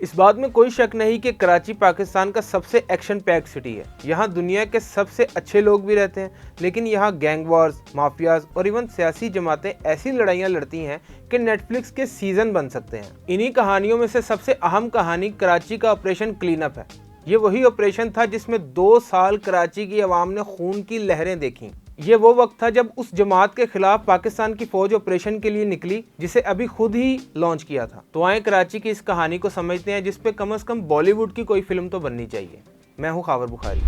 इस बात में कोई शक नहीं कि कराची पाकिस्तान का सबसे एक्शन पैक सिटी है। यहाँ दुनिया के सबसे अच्छे लोग भी रहते हैं, लेकिन यहाँ गैंग वॉर्स, माफियाज और इवन सियासी जमातें ऐसी लड़ाइयाँ लड़ती हैं कि नेटफ्लिक्स के सीजन बन सकते हैं। इन्हीं कहानियों में से सबसे अहम कहानी कराची का ऑपरेशन क्लीन अप है। ये वही ऑपरेशन था जिसमें 2 साल कराची की आवाम ने खून की लहरें देखी। ये वो वक्त था जब उस जमात के खिलाफ पाकिस्तान की फौज ऑपरेशन के लिए निकली, जिसे अभी खुद ही लॉन्च किया था। तो आए कराची की इस कहानी को समझते हैं, जिस पे कम से कम बॉलीवुड की कोई फिल्म तो बननी चाहिए। मैं हूं खावर बुखारी।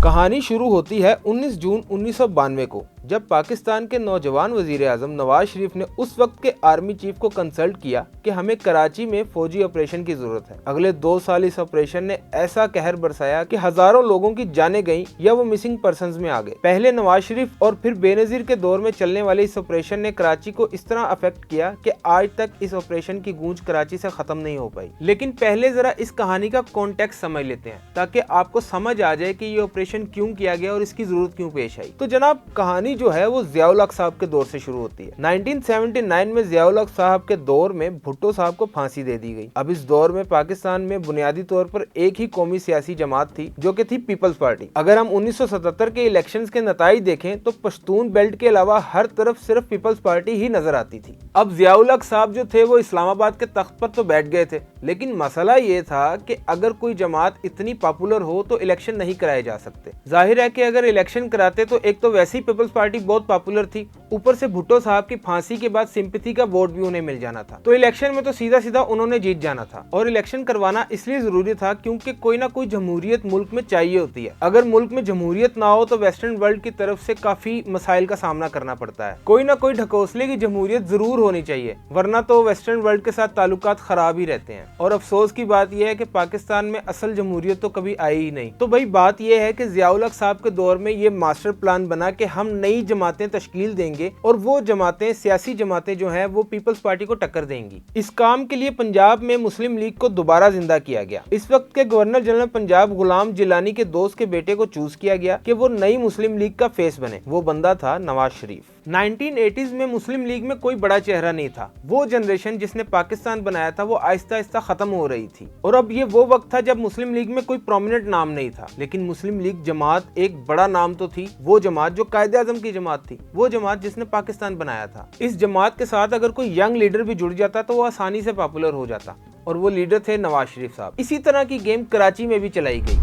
कहानी शुरू होती है 19 जून 1992 को, जब पाकिस्तान के नौजवान वजीर आजम नवाज शरीफ ने उस वक्त के आर्मी चीफ को कंसल्ट किया कि हमें कराची में फौजी ऑपरेशन की जरूरत है। अगले 2 साल इस ऑपरेशन ने ऐसा कहर बरसाया कि हजारों लोगों की जानें गईं या वो मिसिंग पर्संस में आ गए। पहले नवाज शरीफ और फिर बेनजीर के दौर में चलने वाले इस ऑपरेशन ने कराची को इस तरह अफेक्ट किया कि आज तक इस ऑपरेशन की गूंज कराची से खत्म नहीं हो पाई। लेकिन पहले जरा इस कहानी का कॉन्टेक्स्ट समझ लेते हैं, ताकि आपको समझ आ जाए कि ये ऑपरेशन क्यों किया गया और इसकी जरूरत क्यों पेश आई। तो जनाब, कहानी जो है वो जियाउल हक साहब के दौर से शुरू होती है। 1979 में जियाउल हक साहब के दौर में भुट्टो साहब को फांसी दे दी गई। अब इस दौर में पाकिस्तान में बुनियादी तौर पर एक ही कौमी सियासी जमात थी, जो कि थी पीपल्स पार्टी। अगर हम 1977 के इलेक्शंस के नताइज देखें तो पश्तून बेल्ट के अलावा हर तरफ सिर्फ पीपल्स पार्टी ही नजर आती थी। अब जियाउल हक साहब जो थे वो इस्लामाबाद के तख्त पर तो बैठ गए थे, लेकिन मसला ये था कि अगर कोई जमात इतनी पॉपुलर हो तो इलेक्शन नहीं कराए जा सकते। जाहिर है कि अगर इलेक्शन कराते तो एक तो वैसे ही पीपल्स पार्टी बहुत पॉपुलर थी, ऊपर से भुट्टो साहब की फांसी के बाद सिंपैथी का वोट भी उन्हें मिल जाना था। तो इलेक्शन में तो सीधा सीधा उन्होंने जीत जाना था। और इलेक्शन करवाना इसलिए जरूरी था क्योंकि कोई ना कोई जमहूरियत मुल्क में चाहिए होती है। अगर मुल्क में जमहूरियत ना हो तो वेस्टर्न वर्ल्ड की तरफ से काफी मसाइल का सामना करना पड़ता है। कोई ना कोई ढकोसले की जमहूरियत जरूर होनी चाहिए, वरना तो वेस्टर्न वर्ल्ड के साथ ताल्लुकात खराब ही रहते हैं। और अफसोस की बात यह है कि पाकिस्तान में असल जमहूरियत तो कभी आई ही नहीं। तो भाई बात यह है कि जियाउल हक साहब के दौर में ये मास्टर प्लान बना कि हम नई जमातें तश्कील देंगे और वो जमातें, सियासी जमातें जो हैं वो पीपल्स पार्टी को टक्कर देंगी। इस काम के लिए पंजाब में मुस्लिम लीग को दोबारा जिंदा किया गया। इस वक्त के गवर्नर जनरल पंजाब गुलाम जिलानी के दोस्त के बेटे को चूज किया गया कि वो नई मुस्लिम लीग का फेस बने। वो बंदा था नवाज शरीफ। 1980s में मुस्लिम लीग में कोई बड़ा चेहरा नहीं था। वो जनरेशन जिसने पाकिस्तान बनाया था वो आहिस्ता आहिस्ता खत्म हो रही थी। और अब ये वो वक्त था जब मुस्लिम लीग में कोई प्रोमिनेंट नाम नहीं था, लेकिन मुस्लिम लीग जमात एक बड़ा नाम तो थी। वो जमात जो कायदे आजम की जमात थी, वो जमात जिसने पाकिस्तान बनाया था। इस जमात के साथ अगर कोई यंग लीडर भी जुड़ जाता तो वो आसानी से पॉपुलर हो जाता, और वो लीडर थे नवाज शरीफ साहब। इसी तरह की गेम कराची में भी चलाई गई।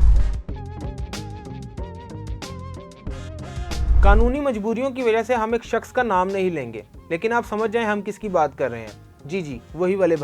कानूनी मजबूरियों की वजह से हम एक शख्स का नाम नहीं लेंगे, लेकिन आप समझ जाएं हम किसकी बात कर रहे हैं। जी, वही वाले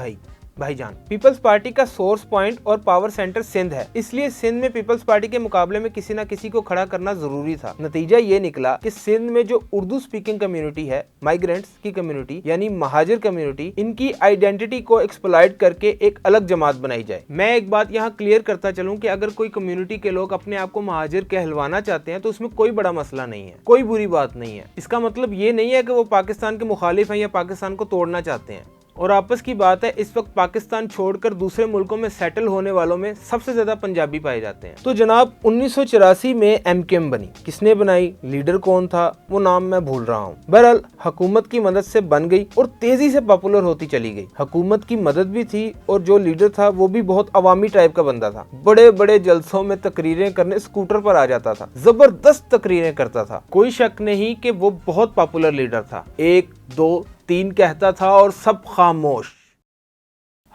भाईजान। पीपल्स पार्टी का सोर्स पॉइंट और पावर सेंटर सिंध है, इसलिए सिंध में पीपल्स पार्टी के मुकाबले में किसी न किसी को खड़ा करना जरूरी था। नतीजा ये निकला कि सिंध में जो उर्दू स्पीकिंग कम्युनिटी है, माइग्रेंट्स की कम्युनिटी यानी महाजिर कम्युनिटी, इनकी आइडेंटिटी को एक्सप्लॉइट करके एक अलग जमात बनाई जाए। मैं एक बात यहाँ क्लियर करता चलूं कि अगर कोई कम्युनिटी के लोग अपने आप को महाजिर कहलवाना चाहते हैं तो उसमें कोई बड़ा मसला नहीं है, कोई बुरी बात नहीं है। इसका मतलब ये नहीं है कि वो पाकिस्तान के मुखालिफ हैं या पाकिस्तान को तोड़ना चाहते हैं। और आपस की बात है, इस वक्त पाकिस्तान छोड़कर दूसरे मुल्कों में सेटल होने वालों में सबसे ज्यादा पंजाबी पाए जाते हैं। तो जनाब 1984 में एमकेएम बनी। किसने बनाई, लीडर कौन था, वो नाम मैं भूल रहा हूँ। बहरहाल हुकूमत की मदद से बन गई और तेजी से पॉपुलर होती चली गई। हुकूमत की मदद भी थी और जो लीडर था वो भी बहुत अवामी टाइप का बंदा था। बड़े बड़े जलसों में तकरीरें करने स्कूटर पर आ जाता था, जबरदस्त तकरीरें करता था। कोई शक नहीं कि वो बहुत पॉपुलर लीडर था। 1 2 3 कहता था और सब खामोश।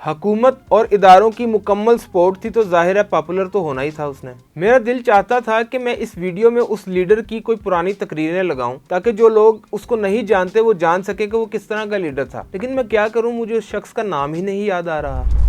हुकूमत और इदारों की मुकम्मल सपोर्ट थी तो जाहिर है पॉपुलर तो होना ही था उसने। मेरा दिल चाहता था कि मैं इस वीडियो में उस लीडर की कोई पुरानी तकरीरें लगाऊं, ताकि जो लोग उसको नहीं जानते वो जान सके कि वो किस तरह का लीडर था। लेकिन मैं क्या करूं, मुझे उस शख्स का नाम ही नहीं याद आ रहा।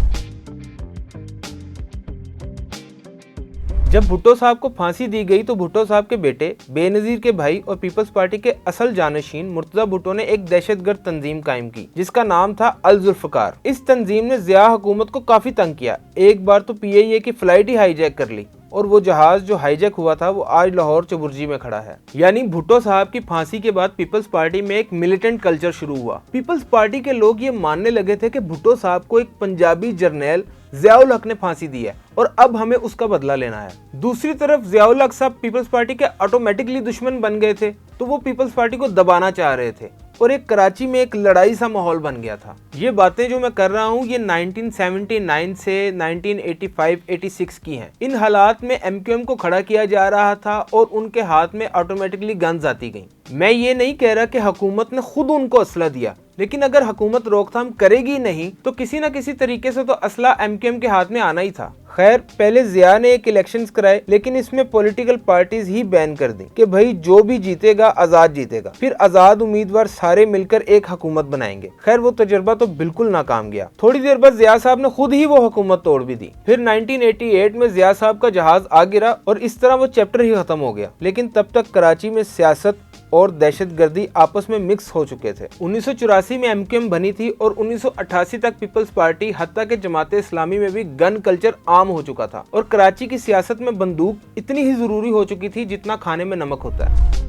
जब भुट्टो साहब को फांसी दी गई तो भुट्टो साहब के बेटे, बेनजीर के भाई और पीपल्स पार्टी के असल जानशीन मुर्तजा भुट्टो ने एक दहशतगर्द तंजीम कायम की जिसका नाम था अल जुल्फकार। इस तंजीम ने जिया हुकूमत को काफी तंग किया। एक बार तो पीआईए की फ्लाइट ही हाईजैक कर ली और वो जहाज जो हाईजैक हुआ था वो आज लाहौर चबुर्जी में खड़ा है। यानी भुट्टो साहब की फांसी के बाद पीपल्स पार्टी में एक मिलिटेंट कल्चर शुरू हुआ। पीपल्स पार्टी के लोग ये मानने लगे थे कि भुट्टो साहब को एक पंजाबी जर्नैल जियाउल हक ने फांसी दी है और अब हमें उसका बदला लेना है। दूसरी तरफ जियाउल हक साहब पीपल्स पार्टी के ऑटोमेटिकली दुश्मन बन गए थे, तो वो पीपल्स पार्टी को दबाना चाह रहे थे। और एक कराची में एक लड़ाई सा माहौल बन गया था। ये बातें जो मैं कर रहा हूँ ये 1979 से 1985-86 की हैं। इन हालात में MQM को खड़ा किया जा रहा था और उनके हाथ में ऑटोमेटिकली गन्स आती गईं। मैं ये नहीं कह रहा कि हुकूमत ने खुद उनको असला दिया, लेकिन अगर हुकूमत रोकथाम करेगी नहीं तो किसी न किसी तरीके से तो असला MQM के हाथ में आना ही था। खैर, पहले जिया ने एक इलेक्शंस कराए, लेकिन इसमें पॉलिटिकल पार्टीज ही बैन कर दी कि भाई जो भी जीतेगा आजाद जीतेगा, फिर आजाद उम्मीदवार सारे मिलकर एक हुकूमत बनाएंगे। खैर, वो तजर्बा तो बिल्कुल नाकाम गया। थोड़ी देर बाद जिया साहब ने खुद ही वो हुकूमत तोड़ भी दी। फिर 1988 में जिया साहब का जहाज आ गिरा और इस तरह वो चैप्टर ही खत्म हो गया। लेकिन तब तक कराची में सियासत और दहशतगर्दी आपस में मिक्स हो चुके थे। 1984 में MQM बनी थी और 1988 तक पीपल्स पार्टी हत्ता के जमाते इस्लामी में भी गन कल्चर आम हो चुका था और कराची की सियासत में बंदूक इतनी ही जरूरी हो चुकी थी जितना खाने में नमक होता है।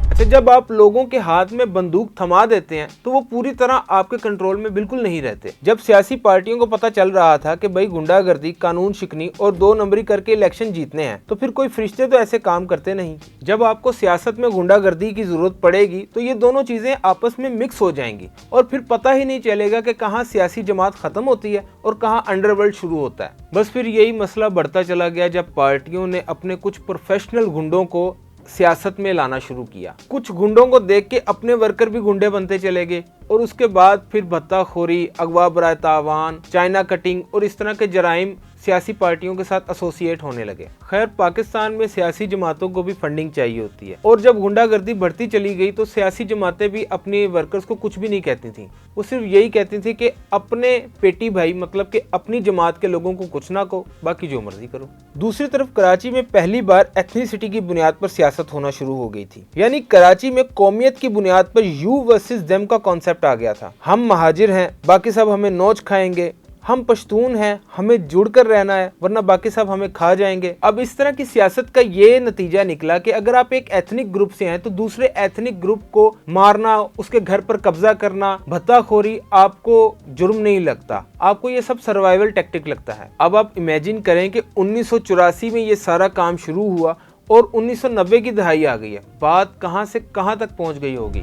अच्छा, जब आप लोगों के हाथ में बंदूक थमा देते हैं तो वो पूरी तरह आपके कंट्रोल में बिल्कुल नहीं रहते। जब सियासी पार्टियों को पता चल रहा था कि भाई गुंडागर्दी, कानून शिकनी और 2 नंबरी करके इलेक्शन जीतने हैं, तो फिर कोई फरिश्ते तो ऐसे काम करते नहीं। जब आपको सियासत में गुंडागर्दी की जरूरत पड़ेगी तो ये दोनों चीजें आपस में मिक्स हो जाएंगी और फिर पता ही नहीं चलेगा कि कहाँ सियासी जमात खत्म होती है और कहाँ अंडरवर्ल्ड शुरू होता है। बस फिर यही मसला बढ़ता चला गया जब पार्टियों ने अपने कुछ प्रोफेशनल गुंडों को सियासत में लाना शुरू किया। कुछ गुंडों को देख के अपने वर्कर भी गुंडे बनते चले गए और उसके बाद फिर भत्ताखोरी, अगवा बराए तावान, चाइना कटिंग और इस तरह के जराइम सियासी पार्टियों के साथ एसोसिएट होने लगे। खैर, पाकिस्तान में सियासी जमातों को भी फंडिंग चाहिए होती है और जब गुंडागर्दी बढ़ती चली गई तो सियासी जमातें भी अपने वर्कर्स को कुछ भी नहीं कहती थी। वो सिर्फ यही कहती थी कि अपने पेटी भाई, मतलब कि अपनी जमात के लोगों को कुछ ना कहो, बाकी जो मर्जी करो। दूसरी तरफ कराची में पहली बार एथनिसिटी की बुनियाद पर सियासत होना शुरू हो गई थी, यानी कराची में कौमियत की बुनियाद पर यू वर्सेस देम का कॉन्सेप्ट आ गया था। हम महाजिर हैं, बाकी सब हमें नोच खाएंगे। हम पश्तून हैं, हमें जुड़कर रहना है, वरना बाकी सब हमें खा जाएंगे। अब इस तरह की सियासत का ये नतीजा निकला कि अगर आप एक एथनिक ग्रुप से हैं तो दूसरे एथनिक ग्रुप को मारना, उसके घर पर कब्जा करना, भत्ताखोरी आपको जुर्म नहीं लगता, आपको ये सब सर्वाइवल टैक्टिक लगता है। अब आप इमेजिन करें कि 1984 में ये सारा काम शुरू हुआ और 1990 की दहाई आ गई है। बात कहां से कहां तक पहुंच गई होगी।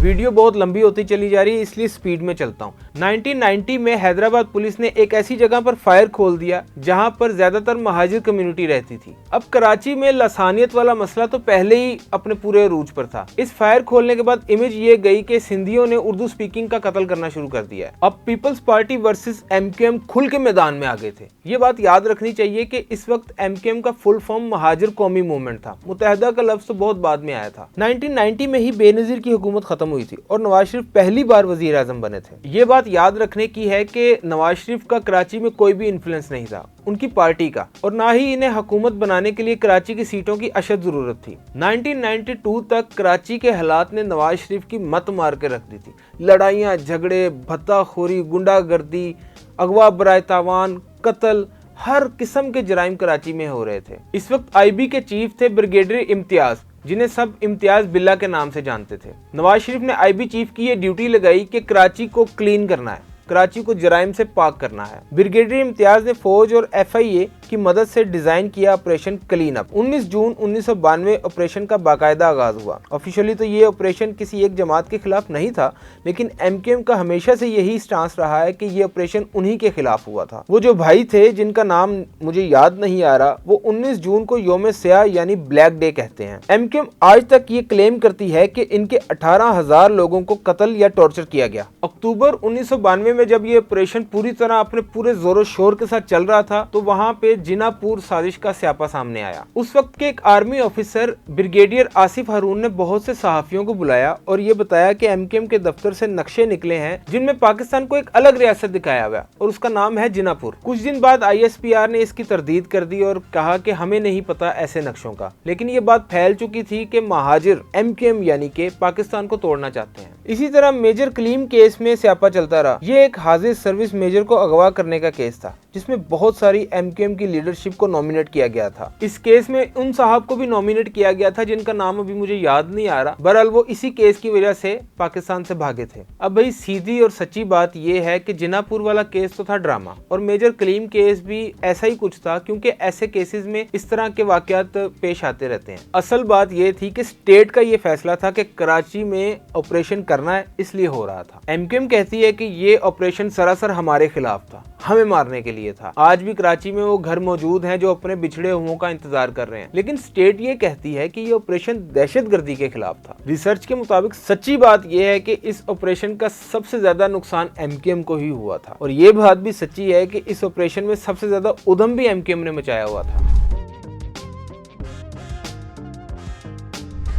वीडियो बहुत लंबी होती चली जा रही है, इसलिए स्पीड में चलता हूँ। 1990 में हैदराबाद पुलिस ने एक ऐसी जगह पर फायर खोल दिया जहां पर ज्यादातर महाजिर कम्युनिटी रहती थी। अब कराची में लसानियत वाला मसला तो पहले ही अपने पूरे अरूज पर था। इस फायर खोलने के बाद इमेज ये गई कि सिंधियों ने उर्दू स्पीकिंग का कत्ल करना शुरू कर दिया है। अब पीपल्स पार्टी वर्सेस MQM खुल के मैदान में आ गए थे। ये बात याद रखनी चाहिए कि इस वक्त MQM का फुल फॉर्म महाजिर कौमी मूवमेंट था। मुत्तहदा का लफ्ज तो बहुत बाद में आया था। 1990 में ही बेनजीर की हुकूमत खत्म हुई थी और नवाज शरीफ पहली बार वजीर आजम बने थे। ये बात याद रखने की है कि नवाज शरीफ का कराची में कोई भी इन्फ्लुएंस नहीं था, उनकी पार्टी का, और ना ही इन्हें हुकूमत बनाने के लिए कराची की सीटों की अशद जरूरत थी। 1992 तक कराची के हालात ने नवाज शरीफ की मत मार के रख दी थी। लड़ाइयाँ, झगड़े, भत्ताखोरी, गुंडागर्दी, अगवा बराए तावान, कत्ल, हर किस्म के जराइम कराची में हो रहे थे। इस वक्त IB के चीफ थे ब्रिगेडियर इम्तियाज, जिन्हें सब इम्तियाज बिल्ला के नाम से जानते थे। नवाज शरीफ ने IB चीफ की ये ड्यूटी लगाई कि कराची को क्लीन करना है, कराची को जराइम से पाक करना है। ब्रिगेडियर इम्तियाज ने फौज और FIA की मदद से डिजाइन किया ऑपरेशन क्लीन अप। 19 जून 1992 ऑपरेशन का बाकायदा आगाज हुआ। ऑफिशियली तो ये ऑपरेशन किसी एक जमात के खिलाफ नहीं था, लेकिन MQM का हमेशा से यही स्टांस रहा है कि ये ऑपरेशन उन्हीं के खिलाफ हुआ था। वो जो भाई थे जिनका नाम मुझे याद नहीं आ रहा, वो 19 जून को यौम स्याह यानी ब्लैक डे कहते हैं। MQM आज तक ये क्लेम करती है कि इनके 18,000 लोगों को कत्ल या टॉर्चर किया गया। अक्टूबर 1992 में जब ये ऑपरेशन पूरी तरह अपने पूरे जोरों शोर के साथ चल रहा था तो वहां पे जिनापुर साजिश का स्यापा सामने आया। उस वक्त के एक आर्मी ऑफिसर ब्रिगेडियर आसिफ हारून ने बहुत से सहाफियों को बुलाया और ये बताया कि MQM के दफ्तर से नक्शे निकले हैं जिनमें पाकिस्तान को एक अलग रियासत दिखाया हुआ और उसका नाम है जिनापुर। कुछ दिन बाद ISPR ने इसकी तरदीद कर दी और कहा कि हमें नहीं पता ऐसे नक्शों का, लेकिन ये बात फैल चुकी थी कि महाजिर MQM यानी कि पाकिस्तान को तोड़ना चाहते हैं। इसी तरह मेजर कलीम केस में स्यापा चलता रहा। ये एक हाजिर सर्विस मेजर को अगवा करने का केस था। जिसमें बहुत सारी एमक्यूएम की लीडरशिप को नॉमिनेट किया गया था। इस केस में उन साहब को भी नॉमिनेट किया गया था जिनका नाम अभी मुझे याद नहीं आ रहा। बहरहाल वो इसी केस की वजह से पाकिस्तान से भागे थे। अब भाई सीधी और सच्ची बात यह है कि जिनापुर वाला केस तो था ड्रामा, और मेजर कलीम केस भी ऐसा ही कुछ था, क्योंकि ऐसे केसेस में इस तरह के वाकयात पेश आते रहते हैं। असल बात यह थी कि स्टेट का ये फैसला था कि कराची में ऑपरेशन करना है, इसलिए हो रहा था। एमक्यूएम कहती है कि ये ऑपरेशन सरासर हमारे खिलाफ था, हमें मारने के लिए था। आज भी कराची में वो घर मौजूद हैं जो अपने बिछड़े हुओं का इंतजार कर रहे हैं, लेकिन स्टेट ये कहती है कि ये ऑपरेशन दहशतगर्दी के खिलाफ था। रिसर्च के मुताबिक सच्ची बात यह है कि इस ऑपरेशन का सबसे ज्यादा नुकसान एमक्यूएम को ही हुआ था, और ये बात भी सच्ची है कि इस ऑपरेशन में सबसे ज्यादा उधम भी एमक्यूएम ने मचाया हुआ था।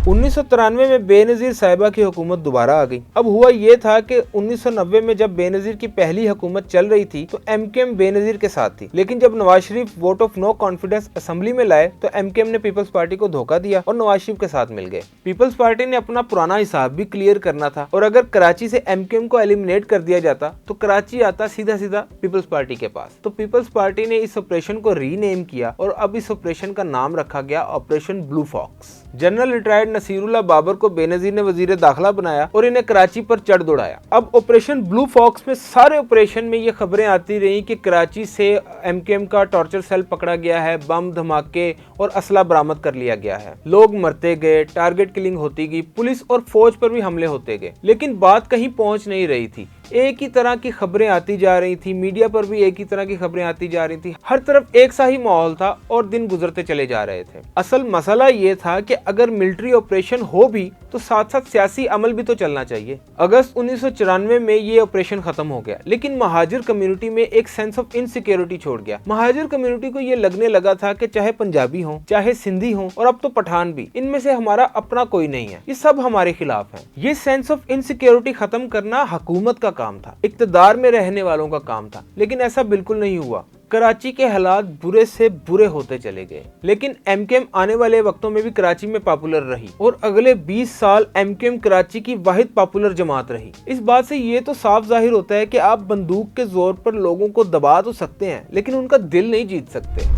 1993 में बेनजीर साहिबा की हुकूमत दोबारा आ गई। अब हुआ ये था कि 1990 में जब बेनजीर की पहली हुकूमत चल रही थी तो एमक्यूएम बेनजीर के साथ थी, लेकिन जब Nawaz Sharif vote of no confidence assembly में लाए तो एमक्यूएम ने पीपल्स पार्टी को धोखा दिया और नवाज शरीफ के साथ मिल गए। पीपल्स पार्टी ने अपना पुराना हिसाब भी क्लियर करना था, और अगर कराची से एमक्यूएम को एलिमिनेट कर दिया जाता तो कराची आता सीधा सीधा पीपल्स पार्टी के पास। तो पीपल्स पार्टी ने इस ऑपरेशन को रीनेम किया और अब इस ऑपरेशन का नाम रखा गया operation blue fox. General retired Naseerullah Babar को बेनजीर ने वजीर दाखिला बनाया और इन्हें कराची पर चढ़ दौड़ाया। अब ऑपरेशन ब्लू फॉक्स में सारे ऑपरेशन में ये खबरें आती रही कि कराची से एमक्यूएम का टॉर्चर सेल पकड़ा गया है, बम धमाके और असला बरामद कर लिया गया है। लोग मरते गए, टारगेट किलिंग होती गई, पुलिस और फौज पर भी हमले होते गए, लेकिन बात कहीं पहुंच नहीं रही थी। एक ही तरह की खबरें आती जा रही थी, मीडिया पर भी एक ही तरह की खबरें आती जा रही थी, हर तरफ एक सा ही माहौल था और दिन गुजरते चले जा रहे थे। असल मसला ये था कि अगर मिलिट्री ऑपरेशन हो भी तो साथ साथ सियासी अमल भी तो चलना चाहिए। अगस्त 1994 में ये ऑपरेशन खत्म हो गया, लेकिन महाजिर कम्युनिटी में एक सेंस ऑफ इनसिक्योरिटी छोड़ गया। महाजिर कम्युनिटी को ये लगने लगा था कि चाहे पंजाबी हो, चाहे सिंधी हो, और अब तो पठान भी, इनमें से हमारा अपना कोई नहीं है, ये सब हमारे खिलाफ है। ये सेंस ऑफ इनसिक्योरिटी खत्म करना हुकूमत का काम था, इक्तदार में रहने वालों का काम था, लेकिन ऐसा बिल्कुल नहीं हुआ। कराची के हालात बुरे से बुरे होते चले गए, लेकिन एमक्यूएम आने वाले वक्तों में भी कराची में पॉपुलर रही और अगले 20 साल एमक्यूएम कराची की वाहिद पॉपुलर जमात रही। इस बात से ये तो साफ जाहिर होता है कि आप बंदूक के जोर पर लोगों को दबा तो सकते हैं, लेकिन उनका दिल नहीं जीत सकते।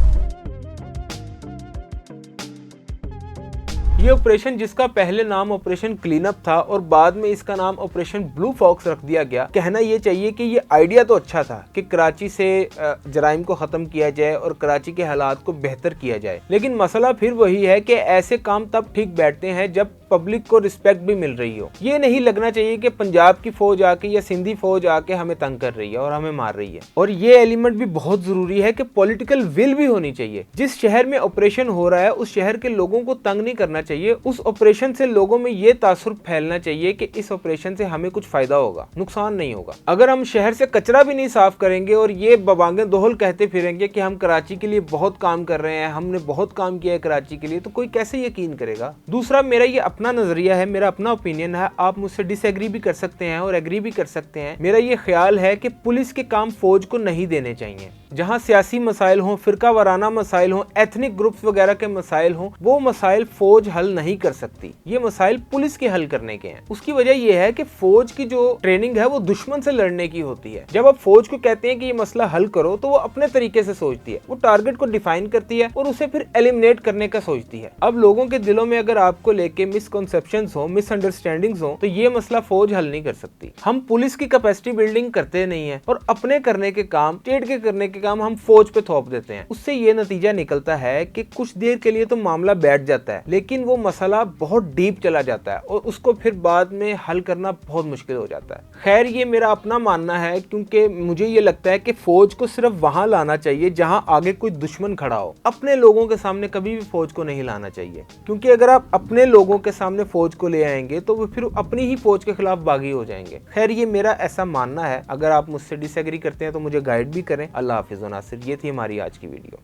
ये ऑपरेशन, जिसका पहले नाम ऑपरेशन क्लीन अप था और बाद में इसका नाम ऑपरेशन ब्लू फॉक्स रख दिया गया, कहना ये चाहिए कि ये आइडिया तो अच्छा था कि कराची से जराइम को खत्म किया जाए और कराची के हालात को बेहतर किया जाए, लेकिन मसला फिर वही है कि ऐसे काम तब ठीक बैठते हैं जब पब्लिक को रिस्पेक्ट भी मिल रही हो। ये नहीं लगना चाहिए कि पंजाब की फौज आके या सिंधी फौज आके हमें तंग कर रही है और हमें मार रही है। और ये एलिमेंट भी बहुत जरूरी है कि पॉलिटिकल विल भी होनी चाहिए। जिस शहर में ऑपरेशन हो रहा है उस शहर के लोगों को तंग नहीं करना चाहिए। उस ऑपरेशन से लोगों में ये तासुर फैलना चाहिए कि इस ऑपरेशन से हमें कुछ फायदा होगा, नुकसान नहीं होगा। अगर हम शहर से कचरा भी नहीं साफ करेंगे और ये बबांगे दोहल कहते फिरेंगे कि हम कराची के लिए बहुत काम कर रहे हैं, हमने बहुत काम किया है कराची के लिए, तो कोई कैसे यकीन करेगा। दूसरा, मेरा ये अपना नजरिया है, मेरा अपना ओपिनियन है, आप मुझसे डिसएग्री भी कर सकते हैं और एग्री भी कर सकते हैं। मेरा ये ख्याल है कि पुलिस के काम फौज को नहीं देने चाहिए। जहां सियासी मसाइल हों, फिरका वाराना मसाइल हों, एथनिक ग्रुप्स वगैरह के मसाइल हों, वो मसाइल फौज हल नहीं कर सकती, ये मसाइल पुलिस के हल करने के हैं। उसकी वजह यह है कि फौज की जो ट्रेनिंग है वो दुश्मन से लड़ने की होती है। जब आप फौज को कहते हैं कि ये मसला हल करो तो वो अपने तरीके से सोचती है, वो टारगेट को डिफाइन करती है और उसे फिर एलिमिनेट करने का सोचती है। अब लोगों के दिलों में अगर आपको लेके मिसकॉन्सेप्शंस हो, मिसअंडरस्टैंडिंग्स हो, तो ये मसला फौज हल नहीं कर सकती। हम पुलिस की कैपेसिटी बिल्डिंग करते नहीं है और अपने करने के काम, स्टेट के करने के काम हम फौज पे थोप देते हैं। उससे ये नतीजा निकलता है कि कुछ देर के लिए तो मामला बैठ जाता है, लेकिन वो मसला बहुत डीप चला जाता है और उसको फिर बाद में हल करना बहुत मुश्किल हो जाता है। खैर, ये मेरा अपना मानना है, क्योंकि मुझे ये लगता है कि फौज को सिर्फ वहां लाना चाहिए जहां आगे कोई दुश्मन खड़ा हो। अपने लोगों के सामने कभी भी फौज को नहीं लाना चाहिए, क्योंकि अगर आप अपने लोगों के सामने फौज को ले आएंगे तो वो फिर अपनी ही फौज के खिलाफ बागी हो जाएंगे। खैर, ये मेरा ऐसा मानना है। अगर आप मुझसे डिसएग्री करते हैं तो मुझे गाइड भी करें। अल्लाह हाफिज़ व नासिर। ये थी हमारी आज की वीडियो।